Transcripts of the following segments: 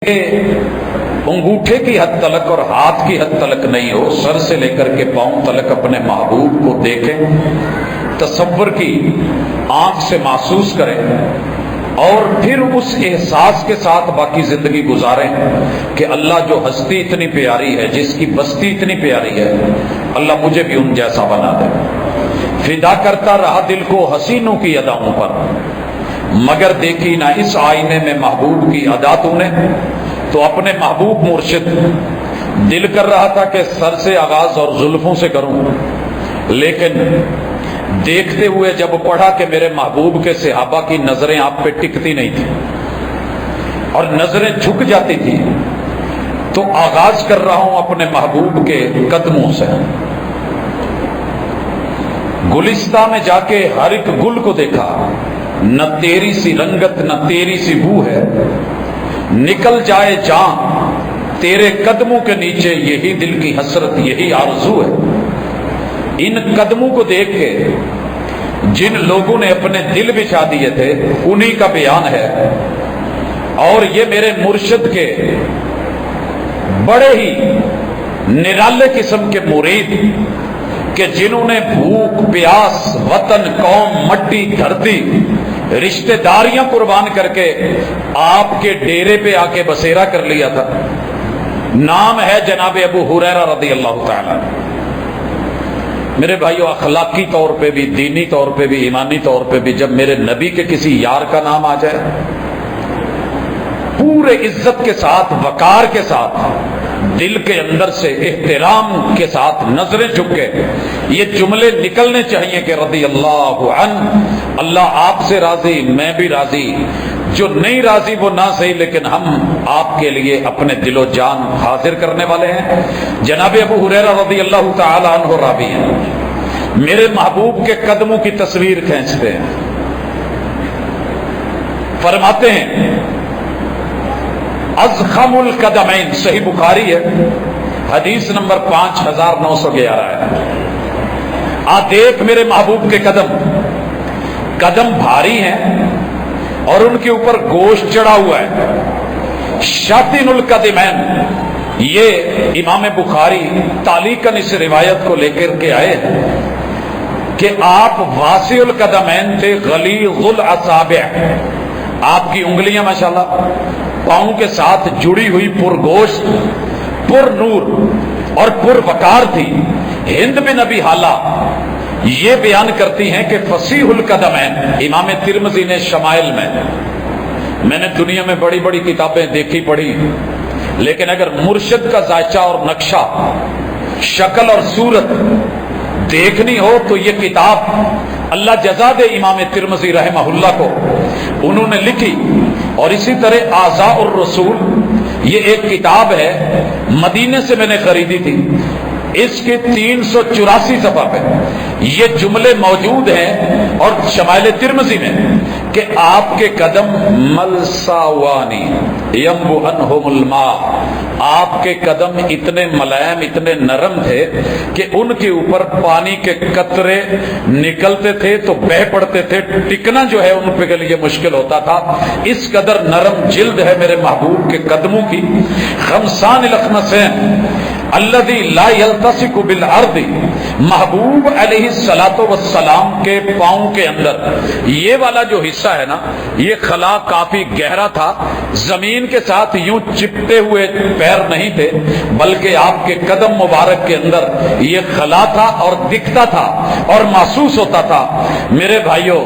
انگوٹھے کی حد تلک اور ہاتھ کی حد تلک نہیں ہو، سر سے لے کر کے پاؤں تلک اپنے محبوب کو دیکھیں، تصور کی آنکھ سے محسوس کریں اور پھر اس احساس کے ساتھ باقی زندگی گزاریں کہ اللہ جو ہستی اتنی پیاری ہے، جس کی بستی اتنی پیاری ہے، اللہ مجھے بھی ان جیسا بنا دے۔ فدا کرتا رہا دل کو حسینوں کی اداؤں پر، مگر دیکھی نہ اس آئینے میں محبوب کی ادا تو نے۔ تو اپنے محبوب مرشد دل کر رہا تھا کہ سر سے آغاز اور زلفوں سے کروں، لیکن دیکھتے ہوئے جب پڑھا کہ میرے محبوب کے صحابہ کی نظریں آپ پہ ٹکتی نہیں تھی اور نظریں جھک جاتی تھی، تو آغاز کر رہا ہوں اپنے محبوب کے قدموں سے۔ گلستہ میں جا کے ہر ایک گل کو دیکھا، نہ تیری سی رنگت نہ تیری سی بو ہے، نکل جائے جان تیرے قدموں کے نیچے، یہی دل کی حسرت یہی آرزو ہے۔ ان قدموں کو دیکھ کے جن لوگوں نے اپنے دل بچھا دیے تھے انہی کا بیان ہے، اور یہ میرے مرشد کے بڑے ہی نرالے قسم کے مرید کہ جنہوں نے بھوک پیاس وطن قوم مٹی دھرتی رشتہ داریاں قربان کر کے آپ کے ڈیرے پہ آ کے بسیرا کر لیا تھا۔ نام ہے جناب ابو ہریرہ رضی اللہ تعالی۔ میرے بھائیو، اخلاقی طور پہ بھی، دینی طور پہ بھی، ایمانی طور پہ بھی جب میرے نبی کے کسی یار کا نام آ جائے، پورے عزت کے ساتھ وقار کے ساتھ دل کے اندر سے احترام کے ساتھ نظریں جھک کے یہ جملے نکلنے چاہیے کہ رضی اللہ عنہ، اللہ آپ سے راضی، میں بھی راضی، جو نہیں راضی وہ نہ صحیح لیکن ہم آپ کے لیے اپنے دل و جان حاضر کرنے والے ہیں۔ جناب ابو ہریرہ رضی اللہ تعالی عنہ راوی ہیں، میرے محبوب کے قدموں کی تصویر کھینچتے ہیں، فرماتے ہیں ازخم القدمین، صحیح بخاری ہے، حدیث نمبر 5911 ہے۔ دیکھ میرے محبوب کے قدم، قدم بھاری ہیں اور ان کے اوپر گوشت چڑھا ہوا ہے۔ شاطن القدمین، یہ امام بخاری تعلیقاً اس روایت کو لے کر کے آئے ہیں کہ آپ واسع القدمین تھے، غلیظ الاصابع، آپ کی انگلیاں ماشاءاللہ پاؤں کے ساتھ جڑی ہوئی پرگوشت، پر نور اور پر وقار تھی۔ ہند بن ابی حالہ یہ بیان کرتی ہیں کہ فصیح القدمین، امام ترمذی نے شمائل میں نے دنیا میں بڑی بڑی کتابیں دیکھی پڑھی، لیکن اگر مرشد کا ذائچہ اور نقشہ، شکل اور صورت دیکھنی ہو تو یہ کتاب اللہ جزا دے امام ترمذی رحمہ اللہ کو، انہوں نے لکھی۔ اور اسی طرح اعضاء الرسول، یہ ایک کتاب ہے، مدینے سے میں نے خریدی تھی، اس کے 384 صفحہ پہ یہ جملے موجود ہیں، اور شمائل ترمذی میں کہ آپ کے قدم ملساوانی ینبو عنہم الماء، آپ کے قدم اتنے ملائم اتنے نرم تھے کہ ان کے اوپر پانی کے قطرے نکلتے تھے تو بہہ پڑتے تھے، ٹکنا جو ہے ان پہ کے لیے مشکل ہوتا تھا، اس قدر نرم جلد ہے میرے محبوب کے قدموں کی۔ خمسان الاخنسین الذی لا یلتصق بالارض، محبوب علیہ الصلوۃ والسلام کے پاؤں کے اندر یہ والا جو حصہ ہے نا، یہ خلا کافی گہرا تھا، زمین کے ساتھ یوں چپٹے ہوئے پیر نہیں تھے، بلکہ آپ کے قدم مبارک کے اندر یہ خلا تھا اور دکھتا تھا اور محسوس ہوتا تھا۔ میرے بھائیوں،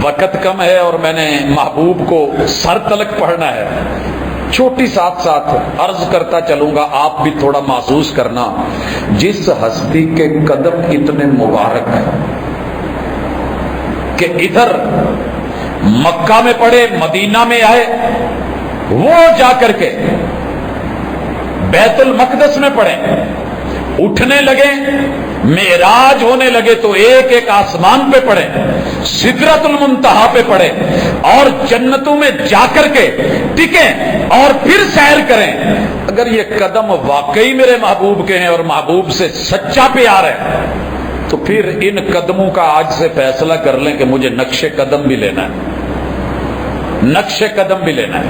وقت کم ہے اور میں نے محبوب کو سر تلک پڑھنا ہے، چھوٹی ساتھ ساتھ عرض کرتا چلوں گا، آپ بھی تھوڑا محسوس کرنا، جس ہستی کے قدم اتنے مبارک ہیں کہ ادھر مکہ میں پڑے، مدینہ میں آئے، وہ جا کر کے بیت المقدس میں پڑے، اٹھنے لگے، معراج ہونے لگے تو ایک ایک آسمان پہ پڑے، سدرۃ المنتہا پہ پڑے، اور جنتوں میں جا کر کے ٹکیں اور پھر سیر کریں۔ اگر یہ قدم واقعی میرے محبوب کے ہیں اور محبوب سے سچا پیار ہے تو پھر ان قدموں کا آج سے فیصلہ کر لیں کہ مجھے نقش قدم بھی لینا ہے، نقش قدم بھی لینا ہے۔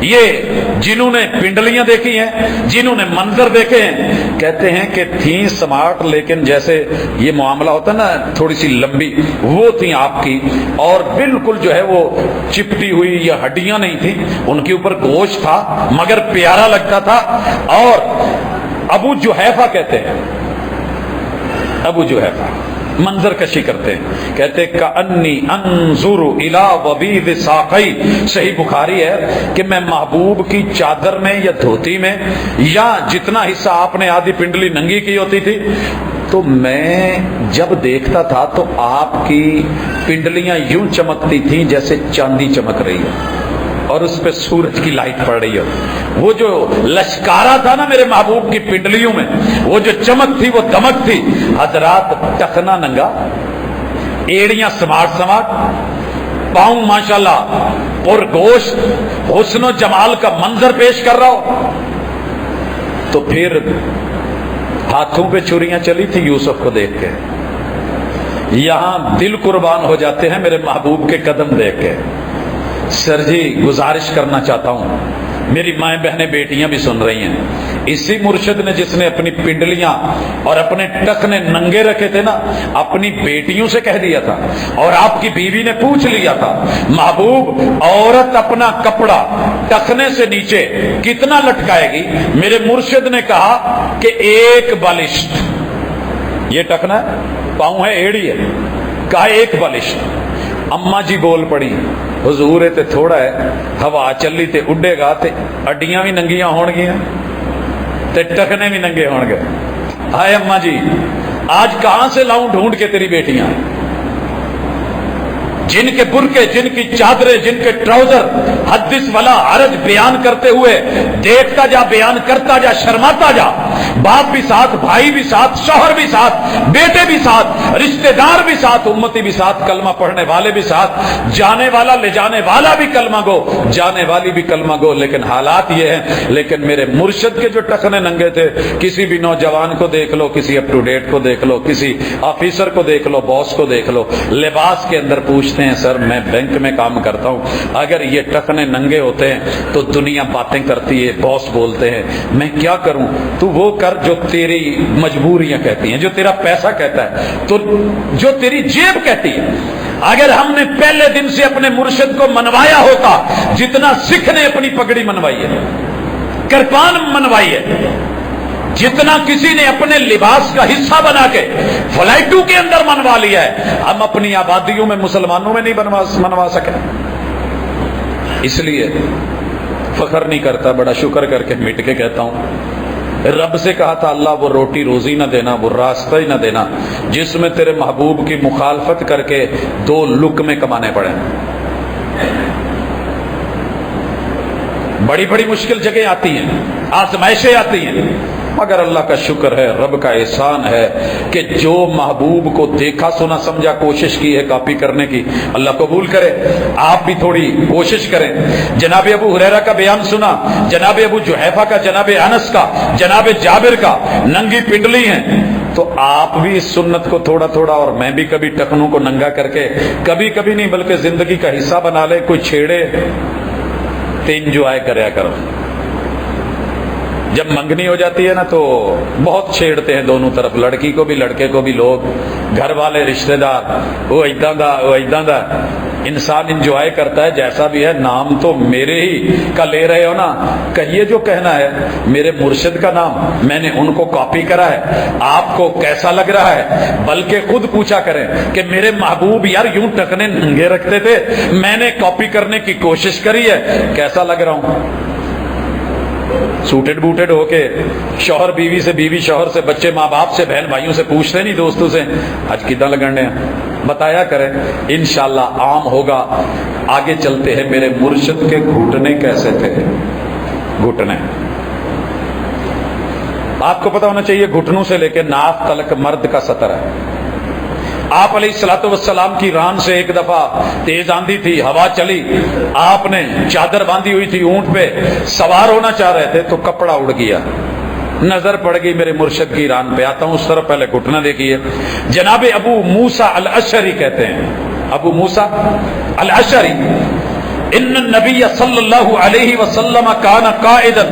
یہ جنہوں نے پنڈلیاں دیکھی ہیں، جنہوں نے منظر دیکھے ہیں، کہتے ہیں کہ تھیں سمارٹ، لیکن جیسے یہ معاملہ ہوتا ہے نا تھوڑی سی لمبی، وہ تھیں آپ کی، اور بالکل جو ہے وہ چپٹی ہوئی یا ہڈیاں نہیں تھیں، ان کے اوپر گوشت تھا مگر پیارا لگتا تھا۔ اور ابو جحیفہ کہتے ہیں، ابو جحیفہ منظر کشی کرتے ہیں، کہتے کأنی انظر الی وبید ساقی، صحیح بخاری ہے کہ میں محبوب کی چادر میں یا دھوتی میں یا جتنا حصہ آپ نے آدھی پنڈلی ننگی کی ہوتی تھی، تو میں جب دیکھتا تھا تو آپ کی پنڈلیاں یوں چمکتی تھیں جیسے چاندی چمک رہی ہے اور اس پہ سورج کی لائٹ پڑ رہی ہو۔ وہ جو لشکارا تھا نا میرے محبوب کی پنڈلیوں میں، وہ جو چمک تھی، وہ دمک تھی۔ حضرات ٹخنا ننگا، ایڑیاں سماٹ سماٹ، پاؤں ماشاءاللہ پر گوشت، حسن و جمال کا منظر پیش کر رہا ہو، تو پھر ہاتھوں پہ چھریاں چلی تھی یوسف کو دیکھ کے۔ یہاں دل قربان ہو جاتے ہیں میرے محبوب کے قدم دیکھ کے۔ سر جی گزارش کرنا چاہتا ہوں، میری مائیں بہنیں بیٹیاں بھی سن رہی ہیں، اسی مرشد نے جس نے اپنی پنڈلیاں اور اپنے ٹخنے ننگے رکھے تھے نا، اپنی بیٹیوں سے کہہ دیا تھا، اور آپ کی بیوی نے پوچھ لیا تھا، محبوب عورت اپنا کپڑا ٹخنے سے نیچے کتنا لٹکائے گی؟ میرے مرشد نے کہا کہ 1 بالشت، یہ ٹخنا پاؤں ہے، ایڑی ہے، کہا 1 بالشت۔ اما جی بول پڑی، حضور تے تھوڑا ہے، ہوا چلی تے اڈے گا تے اڈیاں بھی ننگیاں ہون گیاں تے ٹکنے بھی ننگے ہون گے۔ ہائے اما جی، آج کہاں سے لاؤں ڈھونڈ کے تیری بیٹیاں، جن کے برقعے، جن کی چادریں، جن کے ٹراؤزر حدث ولا حرج بیان کرتے ہوئے دیکھتا جا، بیان کرتا جا، شرماتا جا، باپ بھی ساتھ، بھائی بھی ساتھ، شوہر بھی ساتھ، بیٹے بھی ساتھ، رشتہ دار بھی ساتھ، امتی بھی ساتھ، کلمہ پڑھنے والے بھی ساتھ، جانے والا لے جانے والا بھی کلمہ گو، جانے والی بھی کلمہ گو۔ لیکن حالات یہ ہیں، لیکن میرے مرشد کے جو ٹخنے ننگے تھے، کسی بھی نوجوان کو دیکھ لو، کسی اپ ٹو ڈیٹ کو دیکھ لو، کسی آفیسر کو دیکھ لو، باس کو دیکھ لو، لباس کے اندر پوچھتے ہیں سر میں بینک میں کام کرتا ہوں، اگر یہ ٹخنے ننگے ہوتے ہیں تو دنیا باتیں کرتی ہے، باس بولتے ہیں، میں کیا کروں؟ تو وہ کر جو تیری مجبوریاں کہتی ہیں، جو تیرا پیسہ کہتا ہے، تو جو تیری جیب کہتی ہے۔ اگر ہم نے پہلے دن سے اپنے مرشد کو منوایا ہوتا جتنا سکھ نے اپنی پگڑی منوائی ہے، کرپان منوائی ہے، جتنا کسی نے اپنے لباس کا حصہ بنا کے فلائٹوں کے اندر منوا لیا ہے، ہم اپنی آبادیوں میں مسلمانوں میں نہیں منوا سکے۔ اس لیے فخر نہیں کرتا، بڑا شکر کر کے مٹ کے کہتا ہوں، رب سے کہا تھا اللہ وہ روٹی روزی نہ دینا، وہ راستہ ہی نہ دینا جس میں تیرے محبوب کی مخالفت کر کے 2 لقمے کمانے پڑے۔ بڑی بڑی مشکل جگہیں آتی ہیں، آزمائشیں آتی ہیں، مگر اللہ کا شکر ہے، رب کا احسان ہے کہ جو محبوب کو دیکھا سنا سمجھا کوشش کی ہے کاپی کرنے کی، اللہ قبول کرے۔ آپ بھی تھوڑی کوشش کریں۔ جناب ابو ہریرہ کا بیان سنا، جناب ابو جحیفہ کا، جناب انس کا، جناب جابر کا، ننگی پنڈلی ہیں، تو آپ بھی اس سنت کو تھوڑا تھوڑا، اور میں بھی کبھی ٹخنوں کو ننگا کر کے، کبھی کبھی نہیں بلکہ زندگی کا حصہ بنا لے، کوئی چھیڑے تو انجوائے کریا کرو۔ جب منگنی ہو جاتی ہے نا تو بہت چھیڑتے ہیں دونوں طرف، لڑکی کو بھی لڑکے کو بھی، لوگ گھر والے رشتہ دار، وہ ایداں دا وہ ایداں دا۔ انسان انجوائے کرتا ہے جیسا بھی ہے، نام تو میرے ہی کا لے رہے ہو نا، کہیے جو کہنا ہے، میرے مرشد کا نام میں نے ان کو کاپی کرا ہے، آپ کو کیسا لگ رہا ہے؟ بلکہ خود پوچھا کریں کہ میرے محبوب یار یوں ٹکنے ننگے رکھتے تھے، میں نے کاپی کرنے کی کوشش کری ہے، کیسا لگ رہا ہوں؟ سوٹڈ بوٹڈ ہو کے شوہر بیوی سے، بیوی شوہر سے، بچے ماں باپ سے، بہن بھائیوں سے پوچھتے نہیں، دوستوں سے آج کدھر لگنے بتایا کریں، انشاءاللہ عام ہوگا۔ آگے چلتے ہیں، میرے مرشد کے گھٹنے کیسے تھے؟ گھٹنے آپ کو پتا ہونا چاہیے، گھٹنوں سے لے کے ناف تلک مرد کا سطر ہے۔ آپ علیہ الصلوۃ والسلام کی ران سے ایک دفعہ تیز آندھی تھی، ہوا چلی، آپ نے چادر باندھی ہوئی تھی، اونٹ پہ سوار ہونا چاہ رہے تھے تو کپڑا اڑ گیا، نظر پڑ گئی میرے مرشد کی ران پہ۔ آتا ہوں اس طرف، پہلے گھٹنا دیکھیے۔ جناب ابو موسیٰ الاشعری کہتے ہیں، ابو موسیٰ الاشعری ان النبی صلی اللہ علیہ وسلم کان قائدا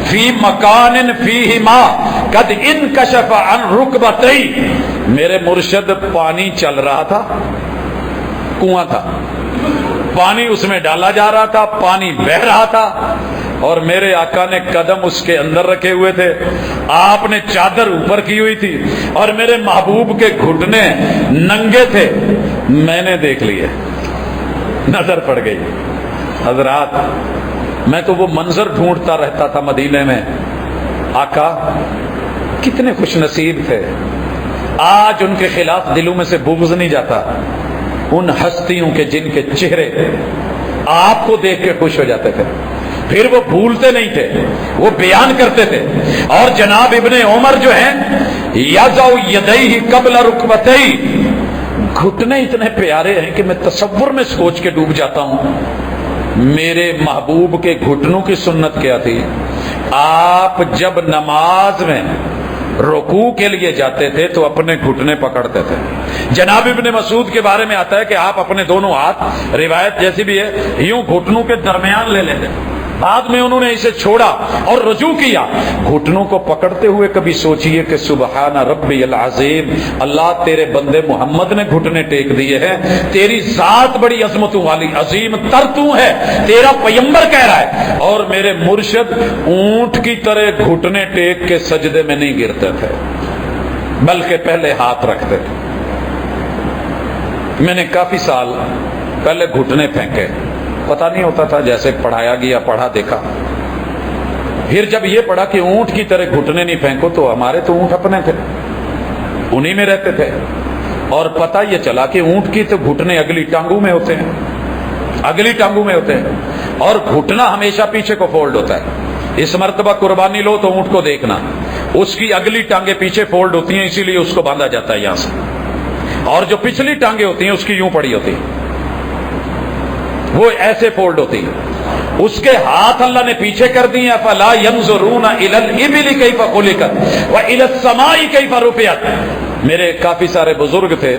فی مکان فیہ ماء قد انکشف عن رکبتیہ. میرے مرشد پانی چل رہا تھا، کنواں تھا، پانی اس میں ڈالا جا رہا تھا، پانی بہ رہا تھا، اور میرے آقا نے قدم اس کے اندر رکھے ہوئے تھے، آپ نے چادر اوپر کی ہوئی تھی، اور میرے محبوب کے گھٹنے ننگے تھے. میں نے دیکھ لیے، نظر پڑ گئی. حضرات میں تو وہ منظر ڈھونڈتا رہتا تھا مدینے میں. آقا کتنے خوش نصیب تھے. آج ان کے خلاف دلوں میں سے بغض نہیں جاتا. ان ہستیوں کے جن کے چہرے آپ کو دیکھ کے خوش ہو جاتے تھے، پھر وہ بھولتے نہیں تھے، وہ بیان کرتے تھے. اور جناب ابن عمر جو ہیں یضع یدیہ قبل رکبتیہ، گھٹنے اتنے پیارے ہیں کہ میں تصور میں سوچ کے ڈوب جاتا ہوں. میرے محبوب کے گھٹنوں کی سنت کیا تھی؟ آپ جب نماز میں رکوع کے لیے جاتے تھے تو اپنے گھٹنے پکڑتے تھے. جناب ابن مسعود کے بارے میں آتا ہے کہ آپ اپنے دونوں ہاتھ، روایت جیسی بھی ہے، یوں گھٹنوں کے درمیان لے لیتے. بعد میں انہوں نے اسے چھوڑا اور رجوع کیا. گھٹنوں کو پکڑتے ہوئے کبھی سوچئے کہ سبحان ربی العظیم، اللہ تیرے بندے محمد نے گھٹنے ٹیک دیے ہیں، تیری ذات بڑی عظمتوں والی، عظیم تر تو ہے، تیرا پیغمبر کہہ رہا ہے. اور میرے مرشد اونٹ کی طرح گھٹنے ٹیک کے سجدے میں نہیں گرتے تھے، بلکہ پہلے ہاتھ رکھتے تھے. میں نے کافی سال پہلے گھٹنے پھینکے، پتہ نہیں ہوتا تھا، جیسے پڑھایا گیا، پڑھا دیکھا. پھر جب یہ پڑھا کہ اونٹ کی طرح گھٹنے نہیں پھینکو، تو ہمارے تو اونٹ اپنے تھے، انہی میں رہتے تھے. اور پتہ یہ چلا کہ اونٹ کی تو گھٹنے اگلی ٹانگوں میں ہوتے ہیں، اگلی ٹانگوں میں ہوتے ہیں، اور گھٹنا ہمیشہ پیچھے کو فولڈ ہوتا ہے. اس مرتبہ قربانی لو تو اونٹ کو دیکھنا، اس کی اگلی ٹانگیں پیچھے فولڈ ہوتی ہیں، اسی لیے اس کو باندھا جاتا ہے یہاں سے، اور جو پچھلی ٹانگیں ہوتی ہیں اس کی یوں پڑی ہوتی ہیں، وہ ایسے فولڈ ہوتی ہے. اس کے ہاتھ اللہ نے پیچھے کر دیے. فلا ينظرون الى الابل كيف خلقت والى السماء كيف رفعت. میرے کافی سارے بزرگ تھے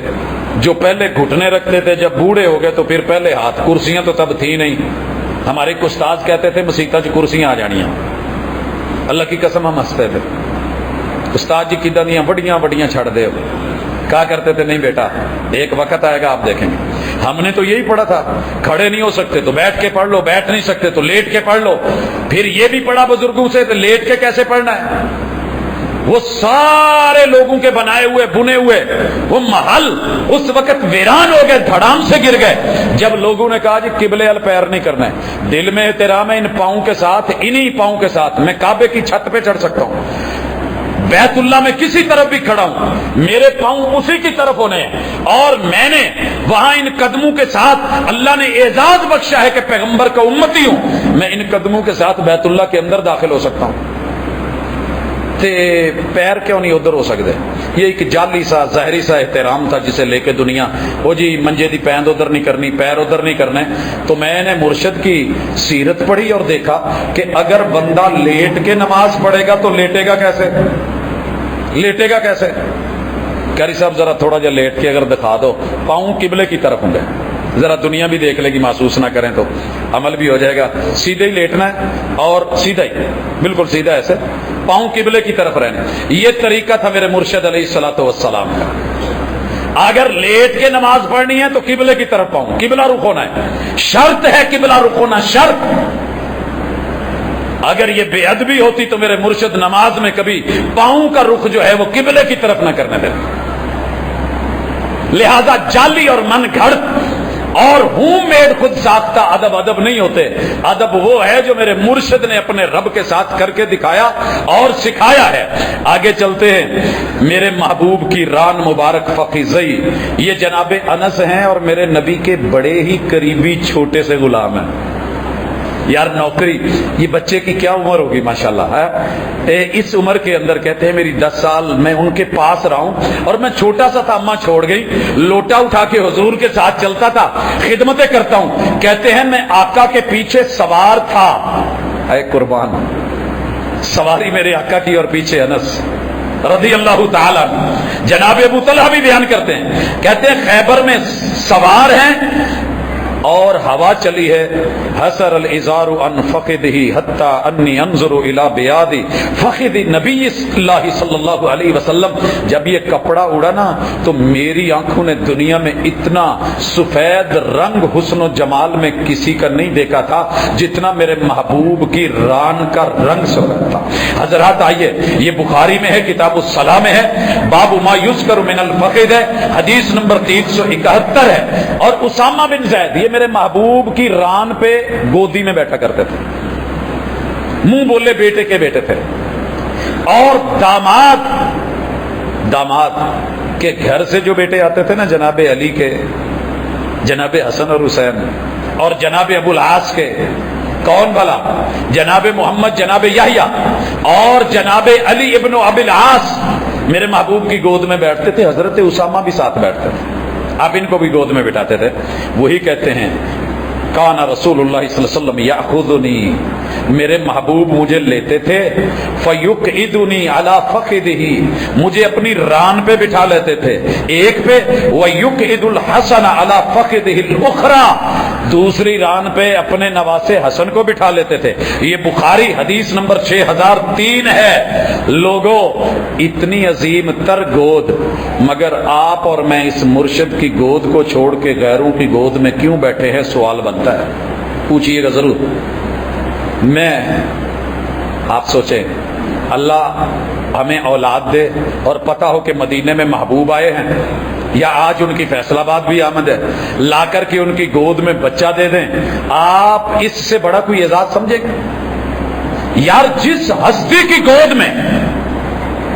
جو پہلے گھٹنے رکھتے تھے، جب بوڑھے ہو گئے تو پھر پہلے ہاتھ. کرسیاں تو تب تھی نہیں. ہمارے استاد کہتے تھے مسیطہ چ کرسیاں آ جانیاں. اللہ کی قسم ہم ہنستے تھے. استاد جی کدھر دیاں بڑیاں بڑیاں چھڑ دے. کہا کرتے تھے نہیں بیٹا، ایک وقت آئے گا آپ دیکھیں گے. ہم نے تو یہی پڑھا تھا، کھڑے نہیں ہو سکتے تو بیٹھ کے پڑھ لو، بیٹھ نہیں سکتے تو لیٹ کے پڑھ لو. پھر یہ بھی پڑھا بزرگوں سے تو لیٹ کے کیسے پڑھنا ہے. وہ سارے لوگوں کے بنائے ہوئے بنے ہوئے وہ محل اس وقت ویران ہو گئے، دھڑام سے گر گئے جب لوگوں نے کہا جی قبلے الپیر نہیں کرنا ہے. دل میں احترام ہے ان پاؤں کے ساتھ، انہی پاؤں کے ساتھ میں کعبے کی چھت پہ چڑھ سکتا ہوں، بیت اللہ میں کسی طرف بھی کھڑا ہوں، میرے پاؤں اسی کی طرف ہونے ہیں. اور میں نے وہاں ان قدموں کے ساتھ اللہ نے اعزاز بخشا ہے کہ پیغمبر کا امتی ہوں، میں ان قدموں کے ساتھ بیت اللہ کے اندر داخل ہو سکتا ہوں. تے پیر کیوں نہیں ادھر ہو سکتے؟ یہ ایک جعلی سا ظاہری سا احترام تھا جسے لے کے دنیا وہ جی منجے دی پیند ادھر نہیں کرنی، پیر ادھر نہیں کرنے. تو میں نے مرشد کی سیرت پڑھی اور دیکھا کہ اگر بندہ لیٹ کے نماز پڑھے گا تو لیٹے گا کیسے، لیٹے گا کیسے. قاری صاحب ذرا تھوڑا جا لیٹ کے اگر دکھا دو، پاؤں قبلے کی طرف ہوں گے، ذرا دنیا بھی دیکھ لے گی، محسوس نہ کریں تو عمل بھی ہو جائے گا. سیدھے ہی لیٹنا ہے اور سیدھا ہی بالکل سیدھا ایسے پاؤں قبلے کی طرف رہنے. یہ طریقہ تھا میرے مرشد علیہ الصلوۃ والسلام کا. اگر لیٹ کے نماز پڑھنی ہے تو قبلے کی طرف پاؤں، قبلہ رخ ہونا ہے، شرط ہے قبلہ رخ ہونا، شرط. اگر یہ بے ادبی ہوتی تو میرے مرشد نماز میں کبھی پاؤں کا رخ جو ہے وہ قبلے کی طرف نہ کرنے دیتے. لہذا جعلی اور من گھڑت اور ہوم میڈ خود ساختہ ادب نہیں ہوتے. ادب وہ ہے جو میرے مرشد نے اپنے رب کے ساتھ کر کے دکھایا اور سکھایا ہے. آگے چلتے ہیں. میرے محبوب کی ران مبارک فقیزئی، یہ جناب انس ہیں اور میرے نبی کے بڑے ہی قریبی چھوٹے سے غلام ہیں. یار نوکری، یہ بچے کی کیا عمر ہوگی ماشاءاللہ ہے. اس عمر کے اندر کہتے ہیں میری 10 سال میں ان کے پاس رہا ہوں اور میں چھوٹا سا تھا، اماں چھوڑ گئی، لوٹا اٹھا کے حضور کے ساتھ چلتا تھا، خدمتیں کرتا ہوں. کہتے ہیں میں آقا کے پیچھے سوار تھا. اے قربان، سواری میرے آقا کی اور پیچھے انس رضی اللہ تعالی. جناب ابو طلحہ بھی بیان کرتے ہیں، کہتے ہیں خیبر میں سوار ہیں اور ہوا چلی ہے. حسر الازار عن فخذه حتى انی انظر الى بیاض فخذ نبی اللہ صلی اللہ علیہ وسلم. جب یہ کپڑا اڑا نا تو میری آنکھوں نے دنیا میں اتنا سفید رنگ حسن و جمال میں کسی کا نہیں دیکھا تھا جتنا میرے محبوب کی ران کا رنگ سفید تھا. حضرات آئیے، یہ بخاری میں ہے، کتاب الصلاح میں ہے، باب ما یذکر من الفخذ ہے، حدیث نمبر 371 ہے. اور اسامہ بن زید یہ میرے محبوب کی ران پہ گودی میں بیٹھا کرتے تھے، منہ بولے بیٹے کے بیٹے تھے. اور داماد کے گھر سے جو بیٹے آتے تھے نا، جناب علی کے، جناب حسن اور حسین، اور جناب ابو العاص کے، کون بھلا؟ جناب محمد، جناب یحییٰ اور جناب علی ابن ابی العاص میرے محبوب کی گود میں بیٹھتے تھے. حضرت اسامہ بھی ساتھ بیٹھتے تھے، آپ ان کو بھی گود میں بٹھاتے تھے. وہی کہتے ہیں کان رسول اللہ صلی اللہ علیہ وسلم یاخذنی، میرے محبوب مجھے لیتے تھے، فیقعدنی علی فخذہ، مجھے اپنی ران پہ بٹھا لیتے تھے ایک پہ، ویقعد الحسن علی فخذہ الاخری، دوسری ران پہ اپنے نواسے حسن کو بٹھا لیتے تھے. یہ بخاری حدیث نمبر 6003 ہے. لوگوں، اتنی عظیم تر گود، مگر آپ اور میں اس مرشد کی گود کو چھوڑ کے غیروں کی گود میں کیوں بیٹھے ہیں؟ سوال بنتا ہے، پوچھئے گا ضرور. میں آپ سوچیں، اللہ ہمیں اولاد دے اور پتہ ہو کہ مدینے میں محبوب آئے ہیں، یا آج ان کی فیصل آباد بھی آمد ہے، لا کر کے ان کی گود میں بچہ دے دیں، آپ اس سے بڑا کوئی اعزاز سمجھیں گے؟ یار، جس ہستی کی گود میں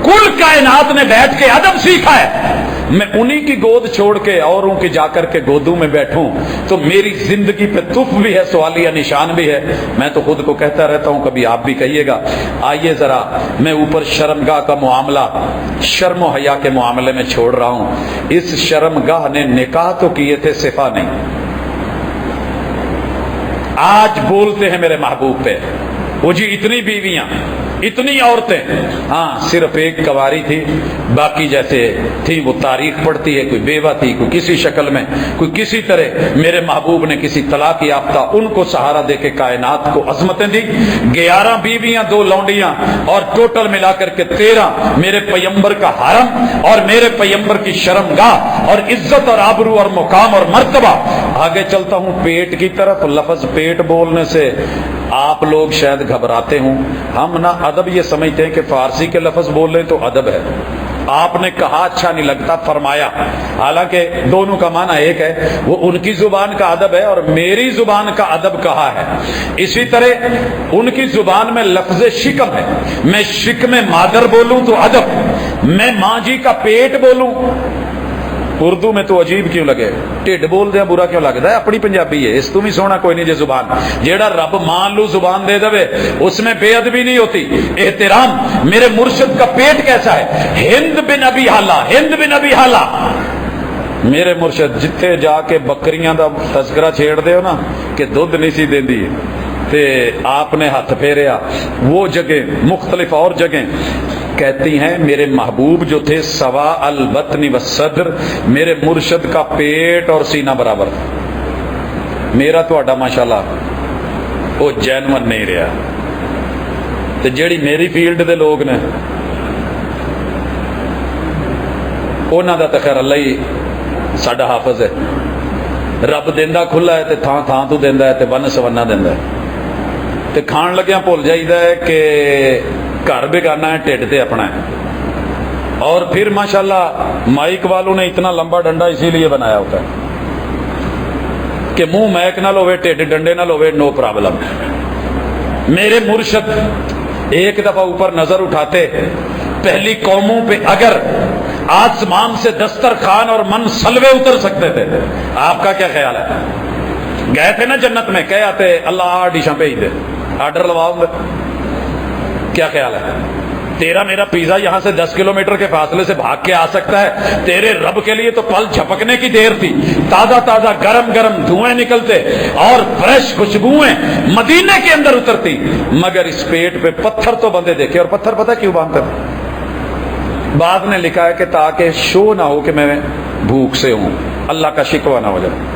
کل کائنات نے بیٹھ کے ادب سیکھا ہے، میں انہی کی گود چھوڑ کے اوروں کی جا کر کے گودوں میں بیٹھوں تو میری زندگی پہ تف بھی ہے، سوالیہ نشان بھی ہے. میں تو خود کو کہتا رہتا ہوں، کبھی آپ بھی کہیے گا. آئیے ذرا میں اوپر شرمگاہ کا معاملہ، شرم و حیا کے معاملے میں چھوڑ رہا ہوں. اس شرمگاہ نے نکاح تو کیے تھے، صفا نہیں. آج بولتے ہیں میرے محبوب پہ، وہ جی اتنی بیویاں، اتنی عورتیں، ہاں صرف ایک کنواری تھی، باقی جیسے تھی وہ تاریخ پڑھتی ہے، کوئی بیوہ تھی، کوئی کسی شکل میں، کوئی کسی طرح. میرے محبوب نے کسی طلاق یافتہ ان کو سہارا دے کے کائنات کو عظمتیں دی. 11 بیویاں، 2 لونڈیاں، اور ٹوٹل ملا کر کے 13 میرے پیمبر کا حرم اور میرے پیمبر کی شرمگاہ اور عزت اور آبرو اور مقام اور مرتبہ. آگے چلتا ہوں پیٹ کی طرف. لفظ پیٹ بولنے سے آپ لوگ شاید گھبراتے ہوں. ہم نہ ادب یہ سمجھتے ہیں کہ فارسی کے لفظ بول رہے تو ادب ہے. آپ نے کہا اچھا نہیں لگتا، فرمایا، حالانکہ دونوں کا معنی ایک ہے. وہ ان کی زبان کا ادب ہے اور میری زبان کا ادب کہا ہے. اسی طرح ان کی زبان میں لفظ شکم ہے، میں شکم مادر بولوں تو ادب، میں ماں جی کا پیٹ بولوں اردو میں تو عجیب کیوں لگے، ٹھڈ بول دیا برا کیوں لگتا ہے؟ اپنی پنجابی ہے، اس تو بھی سونا کوئی نہیں جے زبان. جیڑا رب مان لو زبان دے دے اس میں بے ادبی نہیں ہوتی. احترام. میرے مرشد کا پیٹ کیسا ہے؟ ہند بن ابی حالہ، ہند بن ابی حالہ. میرے مرشد جتھے جا کے بکریاں دا تذکرہ چھیڑ دے ہو نا کہ دودھ نہیں سی دیندی تے آپ نے ہاتھ پھیریا، وہ جگہ مختلف اور جگہیں کہتی ہیں میرے محبوب جو تھے سوا البطن والصدر، میرے مرشد کا پیٹ اور سینہ برابر. میرا تو اڈا ماشاءاللہ وہ جینون نہیں رہا. تے جیڑی میری فیلڈ دے لوگ نے انہاں دا تے خیر اللہ ہی ساڈا حافظ ہے. رب دیندا کھلا ہے تے تھان تھان تو دیندا ہے تے ون سونا دیندا ہے. تے کھان لگیا بھول جائیدا ہے کہ گھر بگانا ہے، ٹھڈ تے اپنا ہے. اور پھر ماشاءاللہ مائک والوں نے اتنا لمبا ڈنڈا اسی لیے بنایا ہوتا ہے کہ منہ میک نہ لوے، ٹھڈ ڈنڈے نہ لوے، نو پرابلم. میرے مرشد ایک دفعہ اوپر نظر اٹھاتے، پہلی قوموں پہ اگر آسمان سے دسترخوان اور من سلوے اتر سکتے تھے، آپ کا کیا خیال ہے؟ گئے تھے نا جنت میں، کہہ آتے اللہ ڈشاں بھیج دے، آرڈر لواؤں گے. کیا خیال ہے؟ تیرا میرا پیزا یہاں سے 10 کلومیٹر کے فاصلے سے بھاگ کے آ سکتا ہے، تیرے رب کے لیے تو پل جھپکنے کی دیر تھی. تازہ تازہ گرم گرم دھوئیں نکلتے اور فریش خوشبوئیں مدینے کے اندر اترتی، مگر اس پیٹ پہ پتھر تو بندے دیکھے. اور پتھر پتہ کیوں باندھتے؟ بعد نے لکھا ہے کہ تاکہ شو نہ ہو کہ میں بھوک سے ہوں، اللہ کا شکوہ نہ ہو جائے.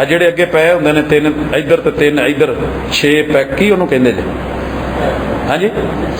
ਜਿਹੜੇ ਅੱਗੇ ਪਏ ਹੁੰਦੇ ਨੇ 3 ਇੱਧਰ ਤੇ 3 ਇੱਧਰ 6 ਪੈਕ, ਕੀ ਉਹਨੂੰ ਕਹਿੰਦੇ ਜੇ? ਹਾਂਜੀ